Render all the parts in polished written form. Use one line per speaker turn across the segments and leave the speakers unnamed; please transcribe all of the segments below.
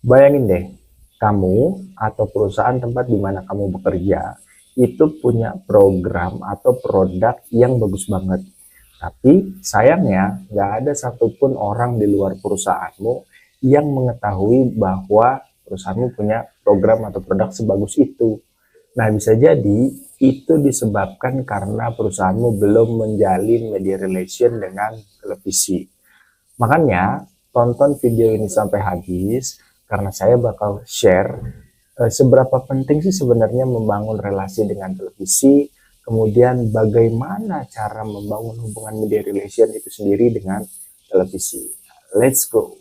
Bayangin deh, kamu atau perusahaan tempat di mana kamu bekerja itu punya program atau produk yang bagus banget. Tapi sayangnya nggak ada satupun orang di luar perusahaanmu yang mengetahui bahwa perusahaanmu punya program atau produk sebagus itu. Nah, bisa jadi itu disebabkan karena perusahaanmu belum menjalin media relation dengan televisi. Makanya, tonton video ini sampai habis karena saya bakal share seberapa penting sih sebenarnya membangun relasi dengan televisi, kemudian bagaimana cara membangun hubungan media relation itu sendiri dengan televisi. Let's go.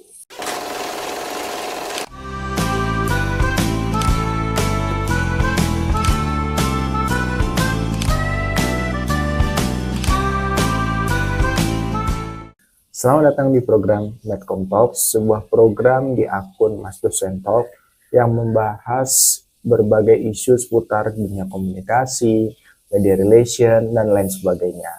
Selamat datang di program Medcom Talks, sebuah program di akun Mas Dosen Talk yang membahas berbagai isu seputar dunia komunikasi, media relation, dan lain sebagainya.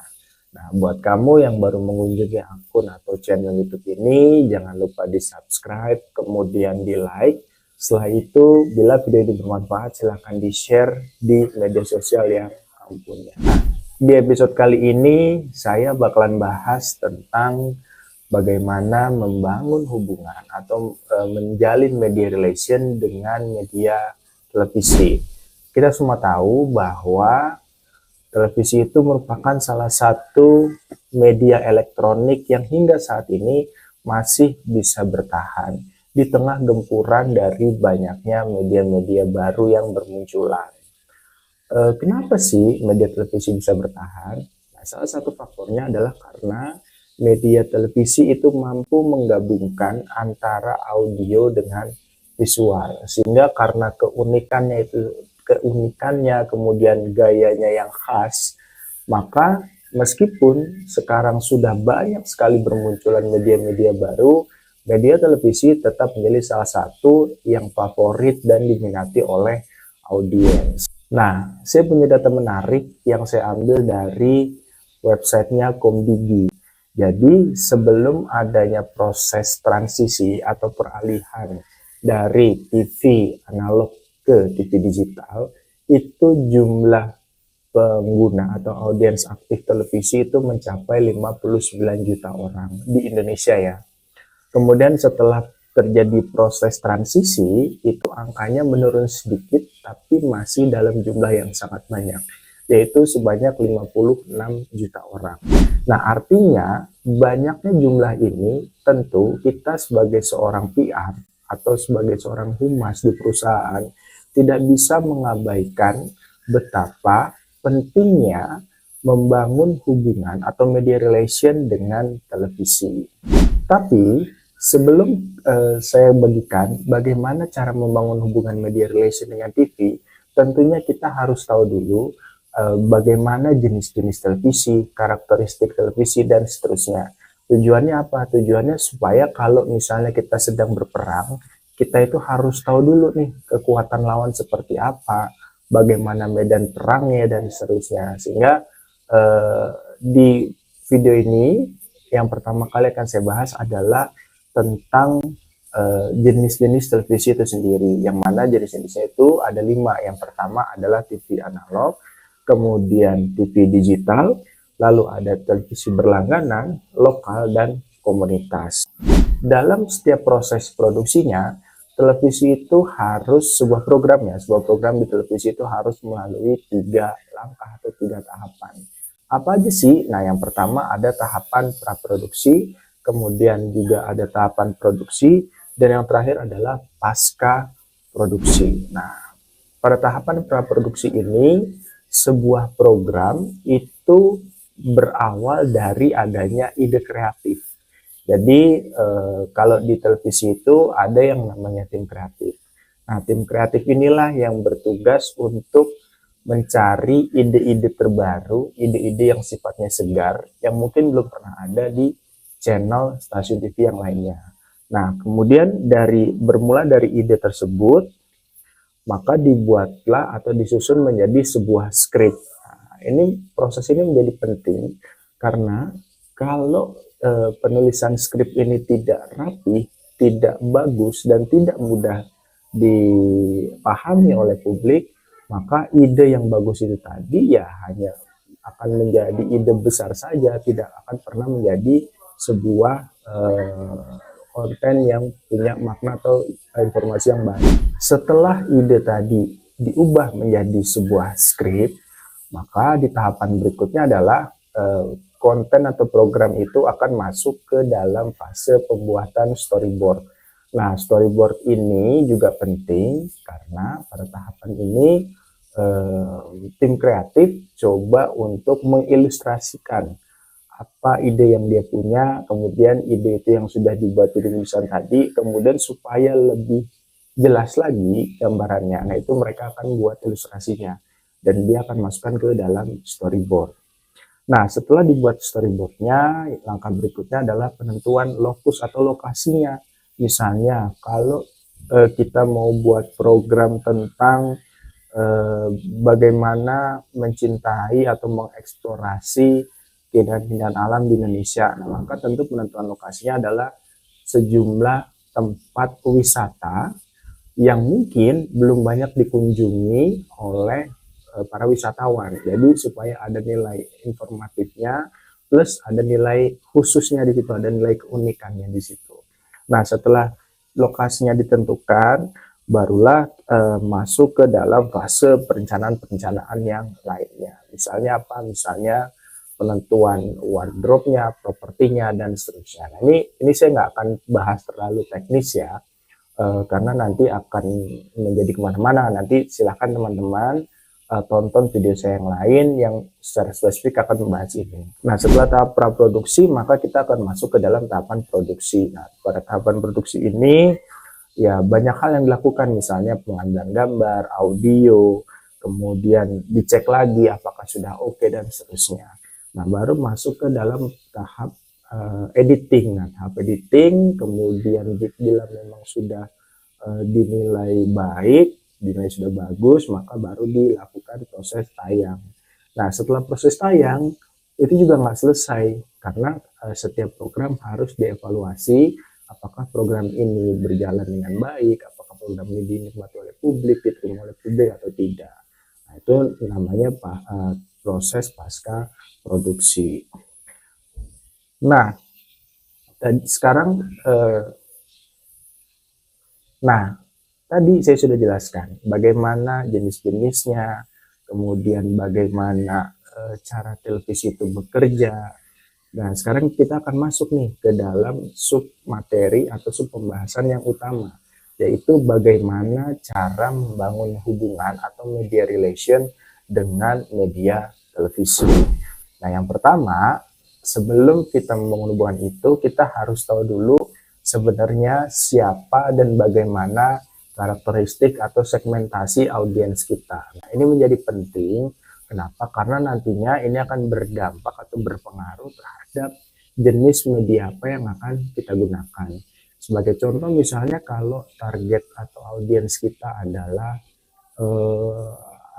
Nah, buat kamu yang baru mengunjungi akun atau channel YouTube ini, jangan lupa di-subscribe, kemudian di-like. Setelah itu, bila video ini bermanfaat, silahkan di-share di media sosial yang kamu punya. Di episode kali ini, saya bakalan bahas tentang bagaimana membangun hubungan atau menjalin media relation dengan media televisi. Kita semua tahu bahwa televisi itu merupakan salah satu media elektronik yang hingga saat ini masih bisa bertahan di tengah gempuran dari banyaknya media-media baru yang bermunculan. Kenapa sih media televisi bisa bertahan? Nah, salah satu faktornya adalah karena media televisi itu mampu menggabungkan antara audio dengan visual, sehingga karena keunikannya kemudian gayanya yang khas, maka meskipun sekarang sudah banyak sekali bermunculan media-media baru, media televisi tetap menjadi salah satu yang favorit dan diminati oleh audiens. Nah, saya punya data menarik yang saya ambil dari websitenya Komdigi. Jadi sebelum adanya proses transisi atau peralihan dari TV analog ke TV digital, itu jumlah pengguna atau audiens aktif televisi itu mencapai 59 juta orang di Indonesia ya. Kemudian setelah terjadi proses transisi, itu angkanya menurun sedikit tapi masih dalam jumlah yang sangat banyak, yaitu sebanyak 56 juta orang. Nah, artinya banyaknya jumlah ini tentu kita sebagai seorang PR atau sebagai seorang humas di perusahaan tidak bisa mengabaikan betapa pentingnya membangun hubungan atau media relation dengan televisi. Tapi sebelum saya bagikan bagaimana cara membangun hubungan media relation dengan TV, tentunya kita harus tahu dulu bagaimana jenis-jenis televisi, karakteristik televisi, dan seterusnya. Tujuannya apa? Tujuannya supaya kalau misalnya kita sedang berperang, kita itu harus tahu dulu nih kekuatan lawan seperti apa, bagaimana medan perangnya, dan seterusnya. Sehingga di video ini yang pertama kali akan saya bahas adalah tentang jenis-jenis televisi itu sendiri, yang mana jenis-jenisnya itu ada 5. Yang pertama adalah TV analog, kemudian TV digital, lalu ada televisi berlangganan, lokal, dan komunitas. Dalam setiap proses produksinya, televisi itu harus sebuah program di televisi itu harus melalui 3 langkah atau 3 tahapan. Apa aja sih? Nah, yang pertama ada tahapan praproduksi, kemudian juga ada tahapan produksi, dan yang terakhir adalah pasca produksi. Nah, pada tahapan praproduksi ini, sebuah program itu berawal dari adanya ide kreatif. Jadi kalau di televisi itu ada yang namanya tim kreatif. Nah, tim kreatif inilah yang bertugas untuk mencari ide-ide terbaru, ide-ide yang sifatnya segar, yang mungkin belum pernah ada di channel stasiun TV yang lainnya. Nah, kemudian bermula dari ide tersebut, maka dibuatlah atau disusun menjadi sebuah skrip. Nah, proses ini menjadi penting karena kalau penulisan skrip ini tidak rapi, tidak bagus dan tidak mudah dipahami oleh publik, maka ide yang bagus itu tadi ya hanya akan menjadi ide besar saja, tidak akan pernah menjadi sebuah konten yang punya makna atau informasi yang baik. Setelah ide tadi diubah menjadi sebuah skrip, maka di tahapan berikutnya adalah konten atau program itu akan masuk ke dalam fase pembuatan storyboard. Nah, storyboard ini juga penting karena pada tahapan ini tim kreatif coba untuk mengilustrasikan apa ide yang dia punya, kemudian ide itu yang sudah dibuat di rumusan tadi, kemudian supaya lebih jelas lagi gambarannya. Nah, itu mereka akan buat ilustrasinya dan dia akan masukkan ke dalam storyboard. Nah, setelah dibuat storyboardnya, langkah berikutnya adalah penentuan lokus atau lokasinya. Misalnya, kalau kita mau buat program tentang bagaimana mencintai atau mengeksplorasi keindahan alam di Indonesia. Nah, maka tentu penentuan lokasinya adalah sejumlah tempat wisata yang mungkin belum banyak dikunjungi oleh para wisatawan. Jadi supaya ada nilai informatifnya plus ada nilai khususnya di situ, ada nilai keunikannya di situ. Nah, setelah lokasinya ditentukan, barulah masuk ke dalam fase perencanaan yang lainnya. Misalnya apa? Misalnya penentuan wardrobe-nya, propertinya, dan seterusnya. Nah, ini saya nggak akan bahas terlalu teknis ya, karena nanti akan menjadi kemana-mana. Nanti silahkan teman-teman tonton video saya yang lain yang secara spesifik akan membahas ini. Nah, setelah tahap praproduksi, maka kita akan masuk ke dalam tahapan produksi. Nah, pada tahapan produksi ini, ya banyak hal yang dilakukan, misalnya pengambilan gambar, audio, kemudian dicek lagi apakah sudah oke, dan seterusnya. Nah, baru masuk ke dalam tahap editing. Nah, tahap editing, kemudian bila memang sudah dinilai baik, dinilai sudah bagus, maka baru dilakukan proses tayang. Nah, setelah proses tayang, itu juga nggak selesai, karena setiap program harus dievaluasi, apakah program ini berjalan dengan baik, apakah program ini dinikmati oleh publik, diterima oleh publik atau tidak. Nah, itu namanya proses pasca produksi. Nah, sekarang tadi saya sudah jelaskan bagaimana jenis-jenisnya, kemudian bagaimana cara televisi itu bekerja. Nah, sekarang kita akan masuk nih ke dalam sub materi atau sub pembahasan yang utama, yaitu bagaimana cara membangun hubungan atau media relation dengan media televisi. Nah, yang pertama, sebelum kita membangun hubungan itu, kita harus tahu dulu sebenarnya siapa dan bagaimana karakteristik atau segmentasi audiens kita. Nah, ini menjadi penting. Kenapa? Karena nantinya ini akan berdampak atau berpengaruh terhadap jenis media apa yang akan kita gunakan. Sebagai contoh, misalnya kalau target atau audiens kita adalah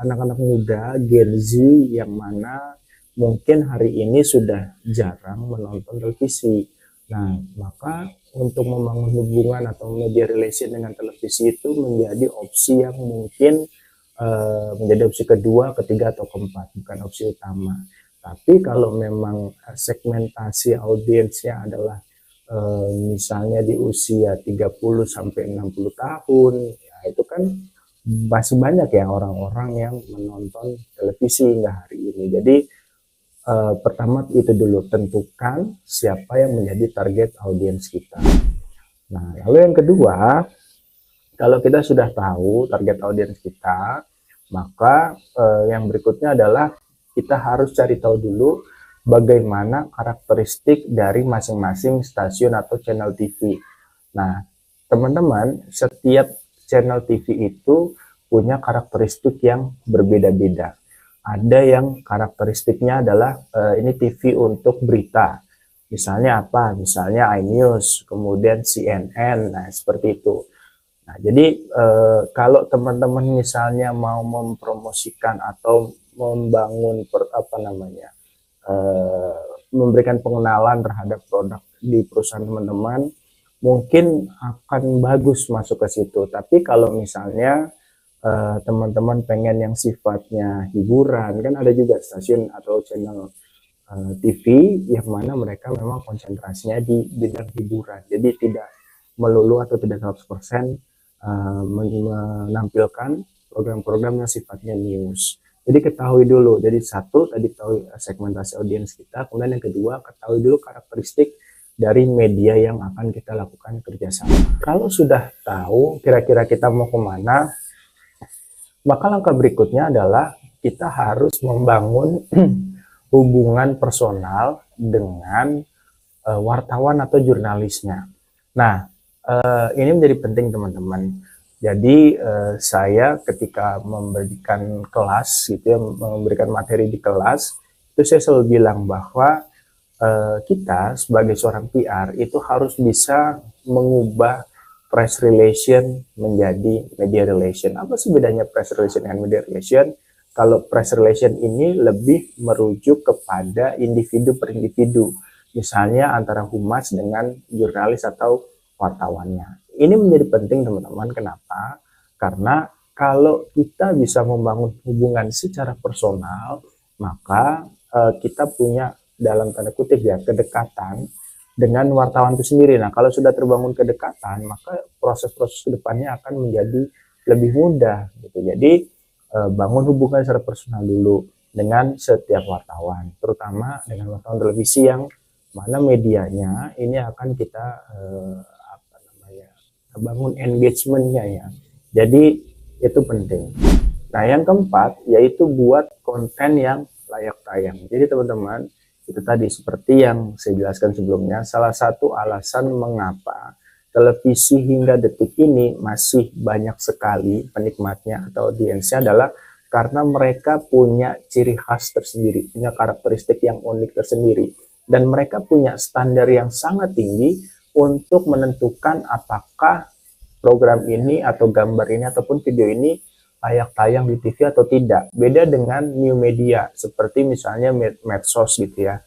anak-anak muda Gen Z yang mana mungkin hari ini sudah jarang menonton televisi. Nah, maka untuk membangun hubungan atau media relation dengan televisi itu menjadi opsi yang mungkin menjadi opsi kedua, ketiga, atau keempat, bukan opsi utama. Tapi kalau memang segmentasi audiensnya adalah misalnya di usia 30 sampai 60 tahun, ya itu kan masih banyak ya orang-orang yang menonton televisi hingga hari ini. Jadi pertama itu dulu, tentukan siapa yang menjadi target audiens kita. Nah, lalu yang kedua, kalau kita sudah tahu target audiens kita, maka yang berikutnya adalah kita harus cari tahu dulu bagaimana karakteristik dari masing-masing stasiun atau channel TV. Nah, teman-teman, setiap channel TV itu punya karakteristik yang berbeda-beda. Ada yang karakteristiknya adalah ini TV untuk berita. Misalnya apa? Misalnya iNews, kemudian CNN, nah seperti itu. Nah, jadi kalau teman-teman misalnya mau mempromosikan atau membangun memberikan pengenalan terhadap produk di perusahaan teman-teman, mungkin akan bagus masuk ke situ. Tapi kalau misalnya teman-teman pengen yang sifatnya hiburan, kan ada juga stasiun atau channel TV yang mana mereka memang konsentrasinya di bidang hiburan. Jadi tidak melulu atau tidak 100% menampilkan program-program yang sifatnya news. Jadi ketahui dulu. Jadi satu tadi ketahui segmentasi audiens kita, kemudian yang kedua ketahui dulu karakteristik dari media yang akan kita lakukan kerjasama. Kalau sudah tahu kira-kira kita mau kemana, maka langkah berikutnya adalah kita harus membangun hubungan personal dengan wartawan atau jurnalisnya. Nah, ini menjadi penting teman-teman. Jadi saya ketika memberikan kelas gitu ya, memberikan materi di kelas, itu saya selalu bilang bahwa kita sebagai seorang PR itu harus bisa mengubah press relation menjadi media relation. Apa sih bedanya press relation dan media relation? Kalau press relation ini lebih merujuk kepada individu per individu, misalnya antara humas dengan jurnalis atau wartawannya. Ini menjadi penting teman-teman. Kenapa? Karena kalau kita bisa membangun hubungan secara personal, maka kita punya dalam tanda kutip ya kedekatan dengan wartawan itu sendiri. Nah, kalau sudah terbangun kedekatan, maka proses-proses kedepannya akan menjadi lebih mudah gitu. Jadi bangun hubungan secara personal dulu dengan setiap wartawan, terutama dengan wartawan televisi yang mana medianya ini akan kita bangun engagementnya ya. Jadi itu penting. Nah yang keempat yaitu buat konten yang layak tayang. Jadi teman-teman itu tadi seperti yang saya jelaskan sebelumnya, salah satu alasan mengapa televisi hingga detik ini masih banyak sekali penikmatnya atau audiensnya adalah karena mereka punya ciri khas tersendiri, punya karakteristik yang unik tersendiri, dan mereka punya standar yang sangat tinggi untuk menentukan apakah program ini atau gambar ini ataupun video ini layak tayang di TV atau tidak. Beda dengan new media seperti misalnya medsos gitu ya.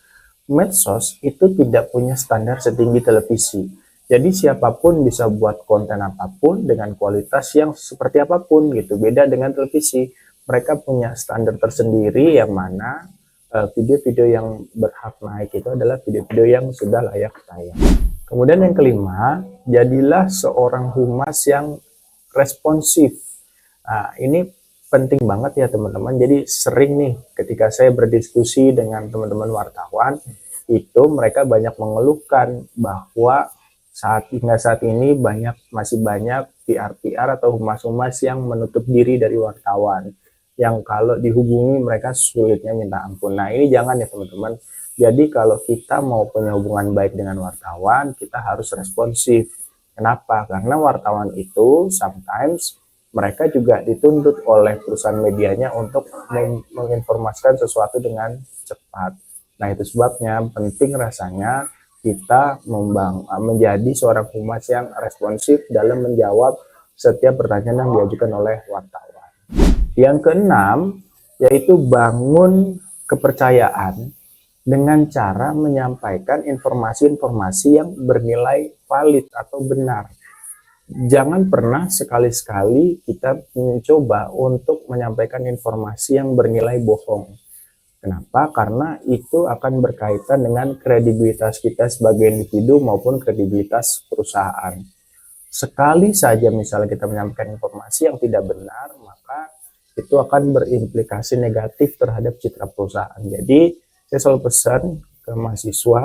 Medsos itu tidak punya standar setinggi televisi. Jadi siapapun bisa buat konten apapun dengan kualitas yang seperti apapun gitu. Beda dengan televisi. Mereka punya standar tersendiri yang mana video-video yang berhak naik itu adalah video-video yang sudah layak tayang. Kemudian yang kelima, jadilah seorang humas yang responsif. Nah, ini penting banget ya teman-teman. Jadi sering nih ketika saya berdiskusi dengan teman-teman wartawan, itu mereka banyak mengeluhkan bahwa hingga saat ini masih banyak PR-PR atau humas-humas yang menutup diri dari wartawan. Yang kalau dihubungi mereka sulitnya minta ampun. Nah ini jangan ya teman-teman. Jadi kalau kita mau punya hubungan baik dengan wartawan, kita harus responsif. Kenapa? Karena wartawan itu sometimes mereka juga dituntut oleh perusahaan medianya untuk menginformasikan sesuatu dengan cepat. Nah itu sebabnya penting rasanya kita menjadi seorang humas yang responsif dalam menjawab setiap pertanyaan yang diajukan oleh wartawan. Yang keenam, yaitu bangun kepercayaan dengan cara menyampaikan informasi-informasi yang bernilai valid atau benar. Jangan pernah sekali-sekali kita mencoba untuk menyampaikan informasi yang bernilai bohong. Kenapa? Karena itu akan berkaitan dengan kredibilitas kita sebagai individu maupun kredibilitas perusahaan. Sekali saja misalnya kita menyampaikan informasi yang tidak benar, maka itu akan berimplikasi negatif terhadap citra perusahaan. Jadi saya selalu pesan ke mahasiswa,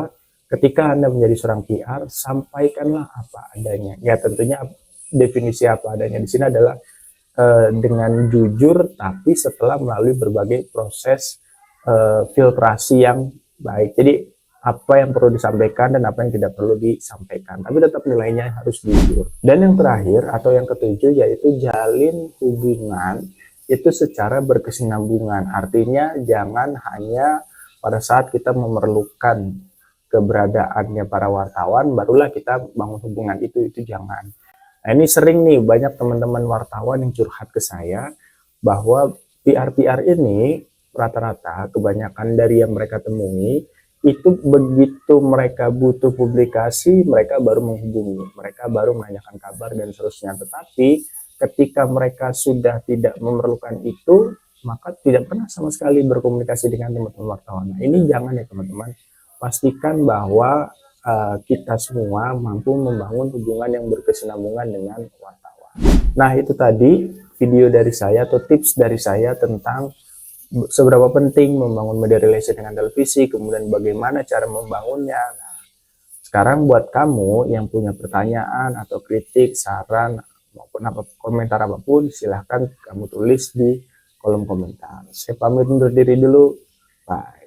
ketika Anda menjadi seorang PR, sampaikanlah apa adanya. Ya tentunya definisi apa adanya di sini adalah dengan jujur, tapi setelah melalui berbagai proses filtrasi yang baik. Jadi apa yang perlu disampaikan dan apa yang tidak perlu disampaikan. Tapi tetap nilainya harus jujur. Dan yang terakhir atau yang ketujuh yaitu jalin hubungan itu secara berkesinambungan. Artinya jangan hanya pada saat kita memerlukan keberadaannya para wartawan barulah kita bangun hubungan itu jangan. Nah, ini sering nih banyak teman-teman wartawan yang curhat ke saya bahwa PR-PR ini rata-rata kebanyakan dari yang mereka temui itu begitu mereka butuh publikasi, mereka baru menghubungi, mereka baru menanyakan kabar dan seterusnya. Tetapi ketika mereka sudah tidak memerlukan itu, maka tidak pernah sama sekali berkomunikasi dengan teman-teman wartawan. Nah, ini jangan ya teman-teman, pastikan bahwa kita semua mampu membangun hubungan yang berkesinambungan dengan wartawan. Nah, itu tadi video dari saya atau tips dari saya tentang seberapa penting membangun media relation dengan televisi, kemudian bagaimana cara membangunnya. Nah, sekarang buat kamu yang punya pertanyaan atau kritik, saran, maupun komentar apapun, silahkan kamu tulis di kolom komentar. Saya pamit undur diri dulu. Bye.